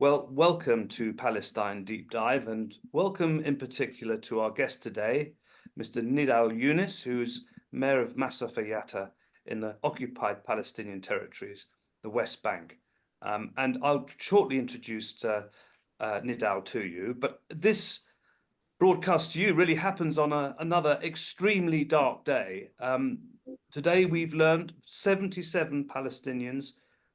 Well, welcome to Palestine Deep Dive, and welcome in particular to our guest today, Mr. Nidal Younis, who's Mayor of Masafer Yatta in the occupied Palestinian territories, the West Bank. And I'll shortly introduce Nidal to you, but this broadcast to you really happens on another extremely dark day. Today we've learned 77 Palestinians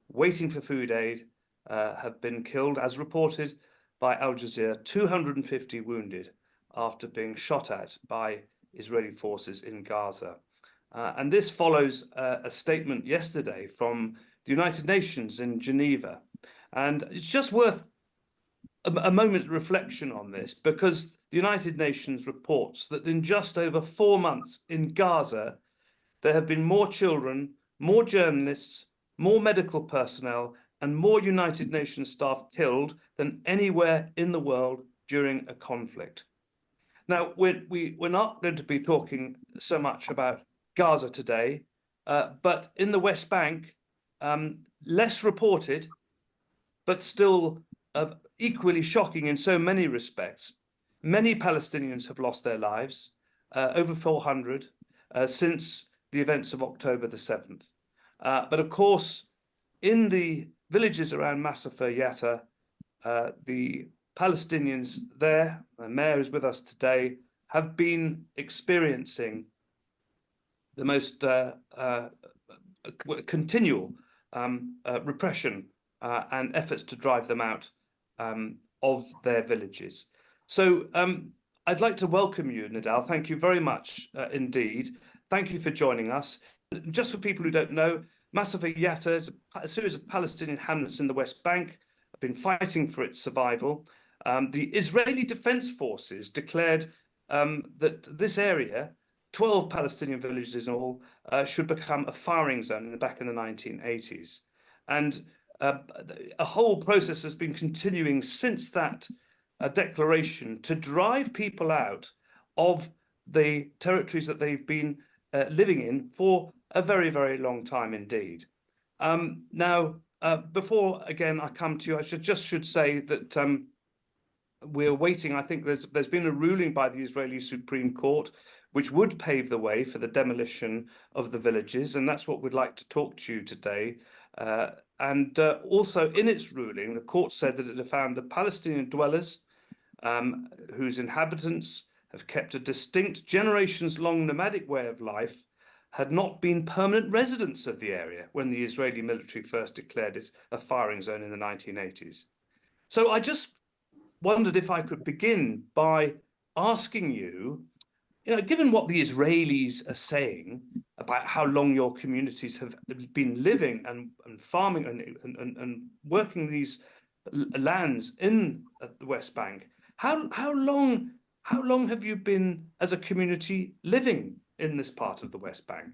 waiting for food aid have been killed, as reported by Al Jazeera, 250 wounded after being shot at by Israeli forces in Gaza. And this follows a statement yesterday from the United Nations in Geneva. And it's just worth a moment of reflection on this, because the United Nations reports that in just over 4 months in Gaza, there have been more children, more journalists, more medical personnel, and more United Nations staff killed than anywhere in the world during a conflict. Now, we're not going to be talking so much about Gaza today, but in the West Bank, less reported, but still equally shocking in so many respects. Many Palestinians have lost their lives, over 400, since the events of October the 7th. But of course, in the villages around Masafer Yatta, the Palestinians there, the mayor is with us today, have been experiencing the most continual repression and efforts to drive them out of their villages. So I'd like to welcome you, Nidal. Thank you very much indeed. Thank you for joining us. Just for people who don't know, Masafer Yatta is a series of Palestinian hamlets in the West Bank, have been fighting for its survival. The Israeli Defense Forces declared that this area, 12 Palestinian villages in all, should become a firing zone back in the 1980s. And a whole process has been continuing since that declaration to drive people out of the territories that they've been living in for a very, very long time indeed. Now, before again I come to you, I should say that we're waiting. I think there's been a ruling by the Israeli Supreme Court which would pave the way for the demolition of the villages, and that's what we'd like to talk to you today. And also in its ruling, the court said that it had found that Palestinian dwellers whose inhabitants have kept a distinct generations-long nomadic way of life had not been permanent residents of the area when the Israeli military first declared it a firing zone in the 1980s. So I just wondered if I could begin by asking you, given what the Israelis are saying about how long your communities have been living and farming and working these lands in the West Bank, how long have you been as a community living in this part of the West Bank?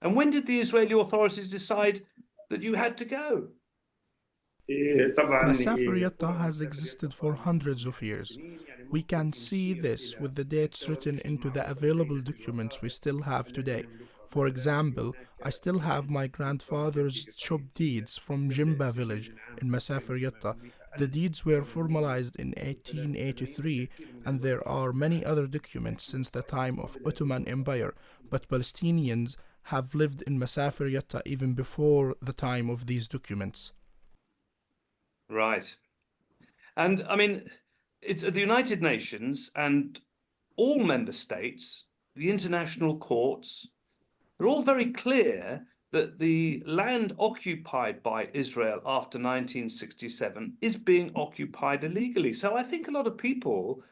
And when did the Israeli authorities decide that you had to go? Masafer Yatta has existed for hundreds of years. We can see this with the dates written into the available documents we still have today. For example, I still have my grandfather's shop deeds from Jimba village in Masafer Yatta. The deeds were formalized in 1883, and there are many other documents since the time of Ottoman Empire, but Palestinians have lived in Masafer Yatta even before the time of these documents. Right. And I mean, it's the United Nations and all member states, the international courts, they're all very clear that the land occupied by Israel after 1967 is being occupied illegally. So I think a lot of people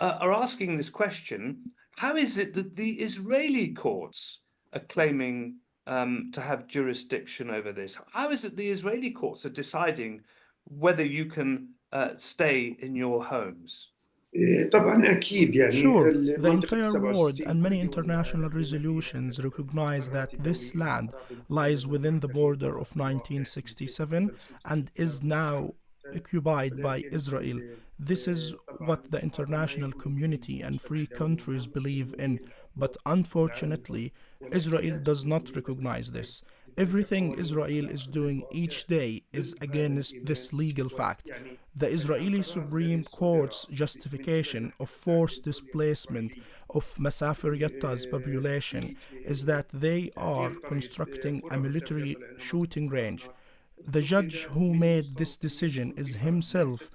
are asking this question: how is it that the Israeli courts are claiming to have jurisdiction over this? How is it the Israeli courts are deciding whether you can stay in your homes? Sure, the entire world and many international resolutions recognize that this land lies within the border of 1967 and is now occupied by Israel. This is what the international community and free countries believe in, but unfortunately, Israel does not recognize this. Everything Israel is doing each day is against this legal fact. The Israeli Supreme Court's justification of forced displacement of Masafer Yatta's population is that they are constructing a military shooting range. The judge who made this decision is himself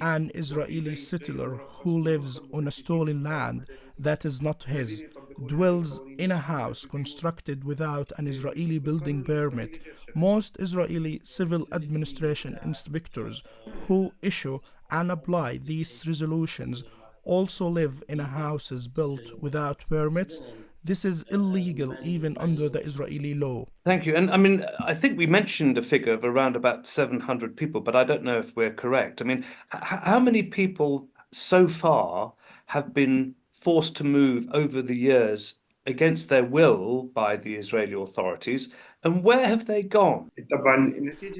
an Israeli settler who lives on a stolen land that is not his, dwells in a house constructed without an Israeli building permit. Most Israeli civil administration inspectors who issue and apply these resolutions also live in houses built without permits. This is illegal even under the Israeli law. Thank you. And I mean, I think we mentioned a figure of around about 700 people, but I don't know if we're correct. I mean, how many people so far have been forced to move over the years against their will by the Israeli authorities, and where have they gone?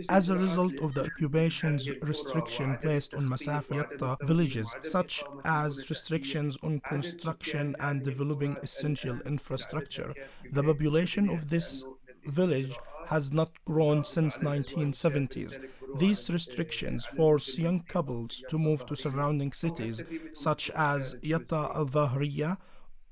As a result of the occupation's restriction placed on Masafer Yatta villages, such as restrictions on construction and developing essential infrastructure, the population of this village has not grown since 1970s. These restrictions force young couples to move to surrounding cities such as Yatta al-Dhahriya,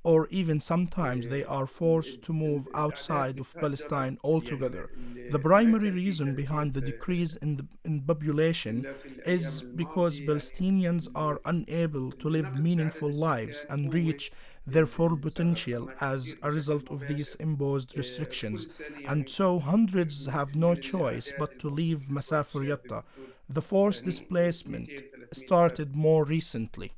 or even sometimes they are forced to move outside of Palestine altogether. The primary reason behind the decrease in population is because Palestinians are unable to live meaningful lives and reach their full potential as a result of these imposed restrictions, and so hundreds have no choice but to leave Masafer Yatta. The forced displacement started more recently.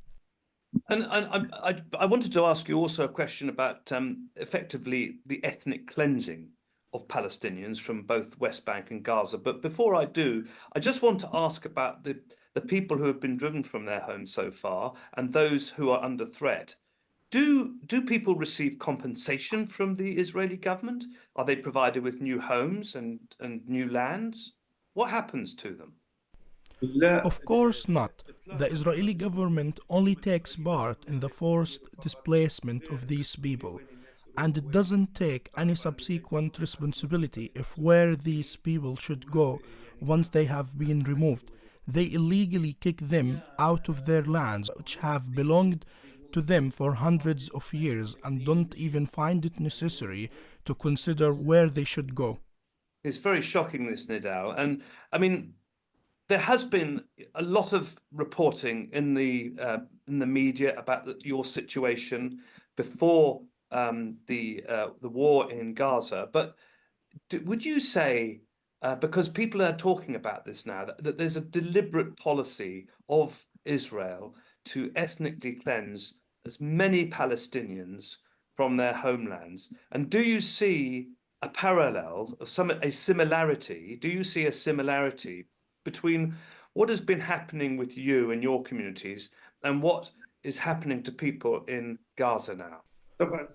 And I wanted to ask you also a question about effectively the ethnic cleansing of Palestinians from both West Bank and Gaza. But before I do, I just want to ask about the people who have been driven from their homes so far and those who are under threat. Do people receive compensation from the Israeli government? Are they provided with new homes and new lands? What happens to them? Of course not. The Israeli government only takes part in the forced displacement of these people, and it doesn't take any subsequent responsibility of where these people should go once they have been removed. They illegally kick them out of their lands, which have belonged to them for hundreds of years, and don't even find it necessary to consider where they should go. It's very shocking, this, Nidal. And I mean, there has been a lot of reporting in the media about your situation before the war in Gaza. But would you say, because people are talking about this now, that there's a deliberate policy of Israel to ethnically cleanse as many Palestinians from their homelands? And do you see a parallel, a similarity? Do you see a similarity between what has been happening with you and your communities and what is happening to people in Gaza now?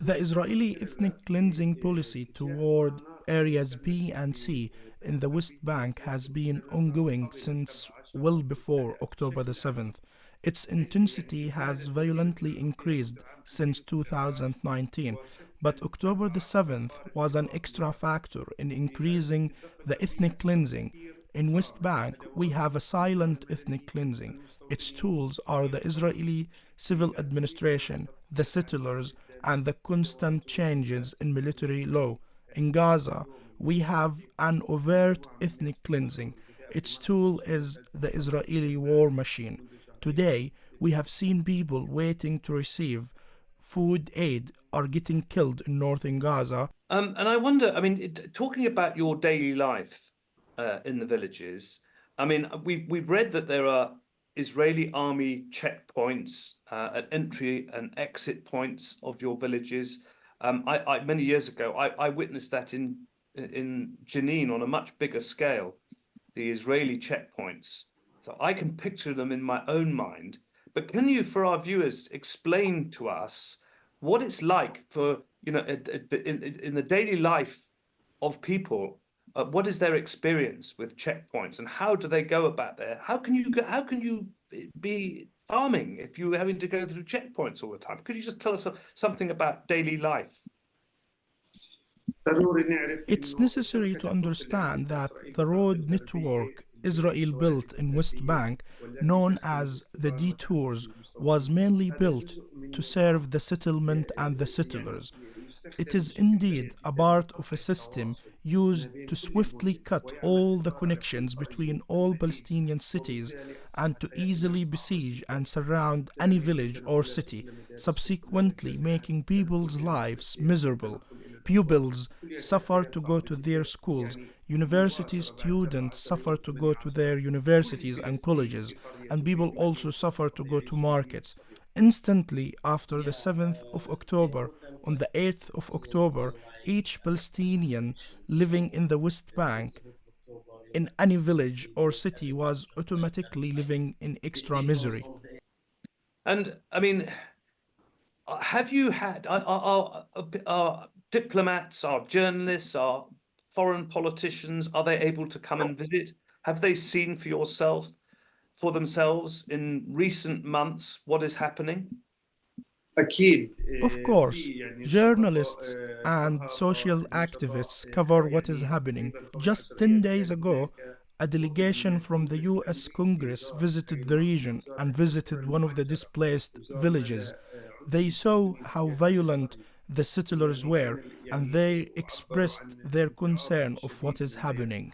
The Israeli ethnic cleansing policy toward areas B and C in the West Bank has been ongoing since well before October the 7th. Its intensity has violently increased since 2019, but October the 7th was an extra factor in increasing the ethnic cleansing. In West Bank, we have a silent ethnic cleansing. Its tools are the Israeli civil administration, the settlers, and the constant changes in military law. In Gaza, we have an overt ethnic cleansing. Its tool is the Israeli war machine. Today, we have seen people waiting to receive food aid are getting killed in northern Gaza. And I wonder, I mean, talking about your daily life in the villages, I mean, we've read that there are Israeli army checkpoints at entry and exit points of your villages. I many years ago, I witnessed that in Jenin on a much bigger scale, the Israeli checkpoints. So I can picture them in my own mind. But can you, for our viewers, explain to us what it's like for, in the daily life of people? What is their experience with checkpoints, and how do they go about there? How can you be farming if you're having to go through checkpoints all the time? Could you just tell us something about daily life? It's necessary to understand that the road network Israel built in West Bank, known as the detours, was mainly built to serve the settlement and the settlers. It is indeed a part of a system used to swiftly cut all the connections between all Palestinian cities and to easily besiege and surround any village or city, subsequently making people's lives miserable. Pupils suffer to go to their schools, university students suffer to go to their universities and colleges, and people also suffer to go to markets. Instantly after the 7th of October, on the 8th of October, each Palestinian living in the West Bank, in any village or city, was automatically living in extra misery. And I mean, have you had are diplomats, are journalists, are foreign politicians, are they able to come and visit? Have they seen for themselves in recent months what is happening? Of course, journalists and social activists cover what is happening. Just 10 days ago, a delegation from the US Congress visited the region and visited one of the displaced villages. They saw how violent the settlers were and they expressed their concern of what is happening.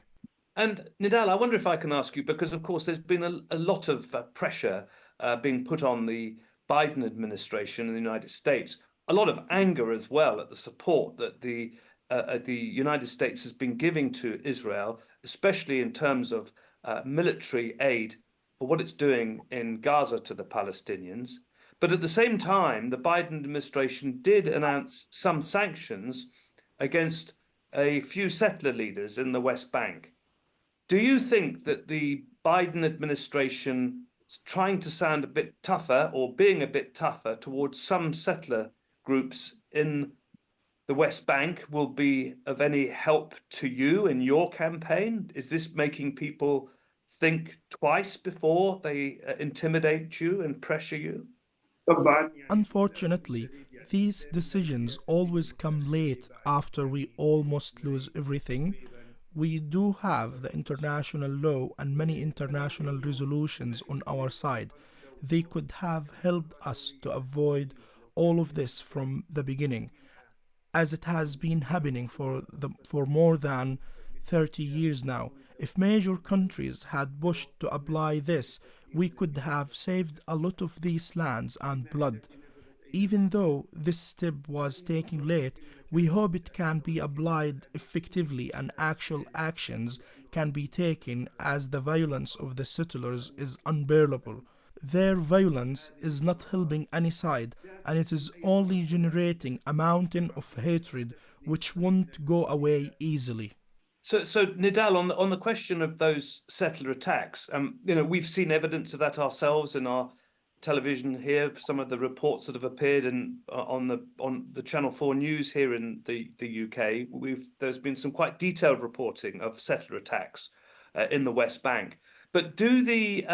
And Nidal, I wonder if I can ask you, because of course there's been a lot of pressure being put on the Biden administration in the United States, a lot of anger as well at the support that the United States has been giving to Israel, especially in terms of military aid for what it's doing in Gaza to the Palestinians. But at the same time, the Biden administration did announce some sanctions against a few settler leaders in the West Bank. Do you think that the Biden administration is trying to sound a bit tougher or being a bit tougher towards some settler groups in the West Bank will be of any help to you in your campaign? Is this making people think twice before they intimidate you and pressure you? Unfortunately, these decisions always come late after we almost lose everything. We do have the international law and many international resolutions on our side. They could have helped us to avoid all of this from the beginning, as it has been happening for more than 30 years now. If major countries had pushed to apply this, we could have saved a lot of these lands and blood. Even though this step was taken late, we hope it can be applied effectively and actual actions can be taken, as the violence of the settlers is unbearable. Their violence is not helping any side, and it is only generating a mountain of hatred which won't go away easily. So Nidal, on the question of those settler attacks, we've seen evidence of that ourselves in our television here. Some of the reports that have appeared on the Channel 4 news here in the UK, there's been some quite detailed reporting of settler attacks in the West Bank. But do the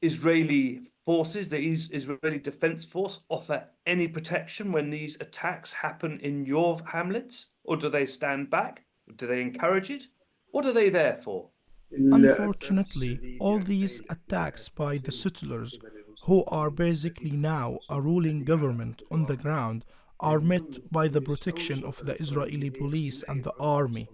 Israeli forces, the Israeli Defense Force, offer any protection when these attacks happen in your hamlets, or do they stand back? Do they encourage it? What are they there for? Unfortunately, all these attacks by the settlers, who are basically now a ruling government on the ground, are met by the protection of the Israeli police and the army.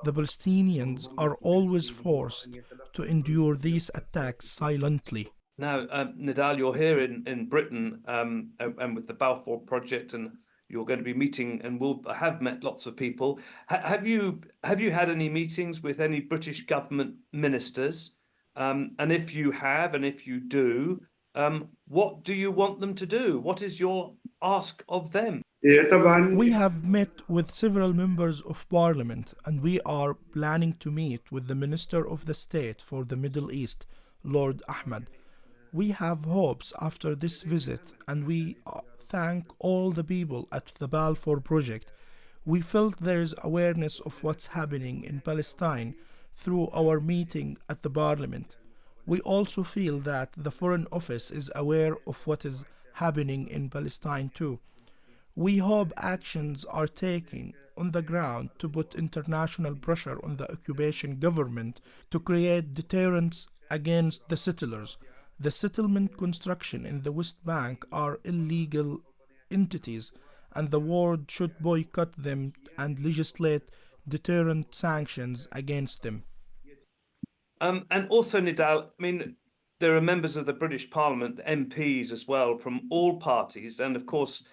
The Palestinians are always forced to endure these attacks silently. Now, Nidal, you're here in Britain and with the Balfour Project, and you're going to be meeting and will have met lots of people. Have you had any meetings with any British government ministers? And if you have, and if you do, what do you want them to do? What is your ask of them? We have met with several members of parliament, and we are planning to meet with the Minister of the State for the Middle East, Lord Ahmed. We have hopes after this visit, and we thank all the people at the Balfour Project. We felt there is awareness of what's happening in Palestine through our meeting at the Parliament. We also feel that the Foreign Office is aware of what is happening in Palestine too. We hope actions are taken on the ground to put international pressure on the occupation government to create deterrence against the settlers. The settlement construction in the West Bank are illegal entities, and the world should boycott them and legislate deterrent sanctions against them. And also, Nidal, I mean, there are members of the British Parliament, MPs as well, from all parties, and of course,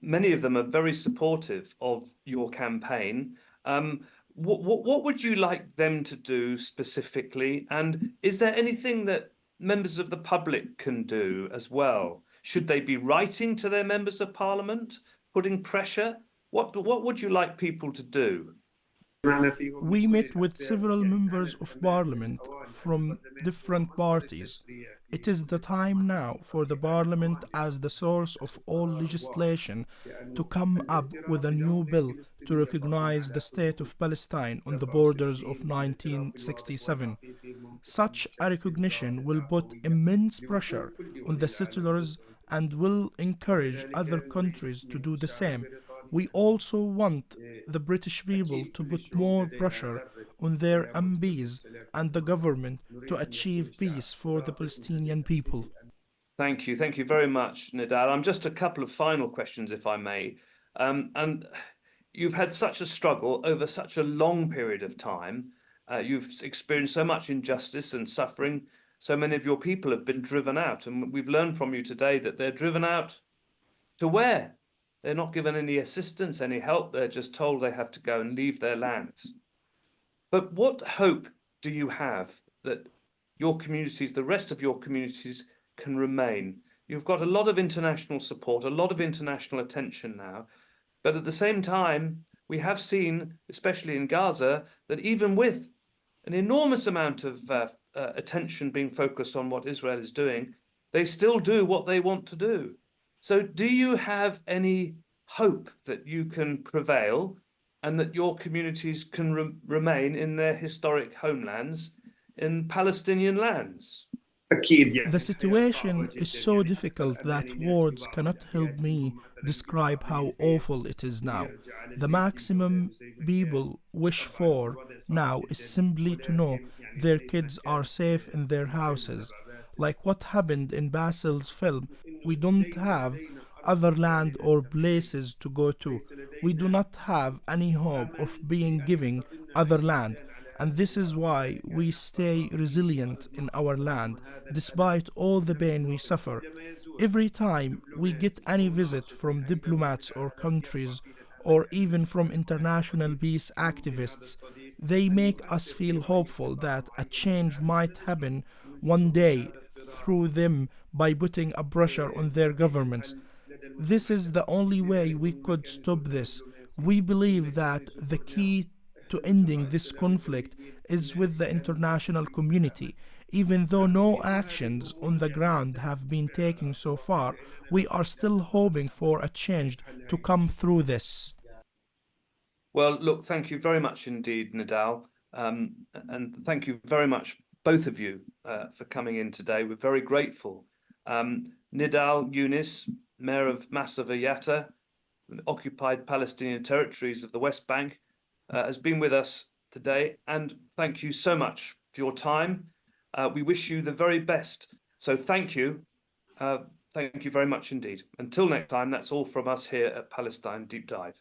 many of them are very supportive of your campaign. What would you like them to do specifically? And is there anything that members of the public can do as well? Should they be writing to their members of Parliament, putting pressure? What would you like people to do? We met with several members of parliament from different parties. It is the time now for the parliament, as the source of all legislation, to come up with a new bill to recognize the state of Palestine on the borders of 1967. Such a recognition will put immense pressure on the settlers and will encourage other countries to do the same. We also want the British people to put more pressure on their MPs and the government to achieve peace for the Palestinian people. Thank you. Thank you very much, Nidal. Just a couple of final questions, if I may. And you've had such a struggle over such a long period of time. You've experienced so much injustice and suffering. So many of your people have been driven out. And we've learned from you today that they're driven out to where? They're not given any assistance, any help. They're just told they have to go and leave their lands. But what hope do you have that your communities, the rest of your communities, can remain? You've got a lot of international support, a lot of international attention now. But at the same time, we have seen, especially in Gaza, that even with an enormous amount of attention being focused on what Israel is doing, they still do what they want to do. So do you have any hope that you can prevail and that your communities can remain in their historic homelands, in Palestinian lands? The situation is so difficult that words cannot help me describe how awful it is now. The maximum people wish for now is simply to know their kids are safe in their houses. Like what happened in Basil's film, we don't have other land or places to go to. We do not have any hope of being given other land. And this is why we stay resilient in our land, despite all the pain we suffer. Every time we get any visit from diplomats or countries, or even from international peace activists, they make us feel hopeful that a change might happen one day through them by putting a pressure on their governments. This is the only way we could stop this. We believe that the key to ending this conflict is with the international community. Even though no actions on the ground have been taken so far, we are still hoping for a change to come through this. Well, look, thank you very much indeed, Nidal. And thank you very much, both of you, for coming in today. We're very grateful. Nidal Younis, Mayor of Masafer Yatta, occupied Palestinian territories of the West Bank, has been with us today. And thank you so much for your time. We wish you the very best. So thank you. Thank you very much indeed. Until next time, that's all from us here at Palestine Deep Dive.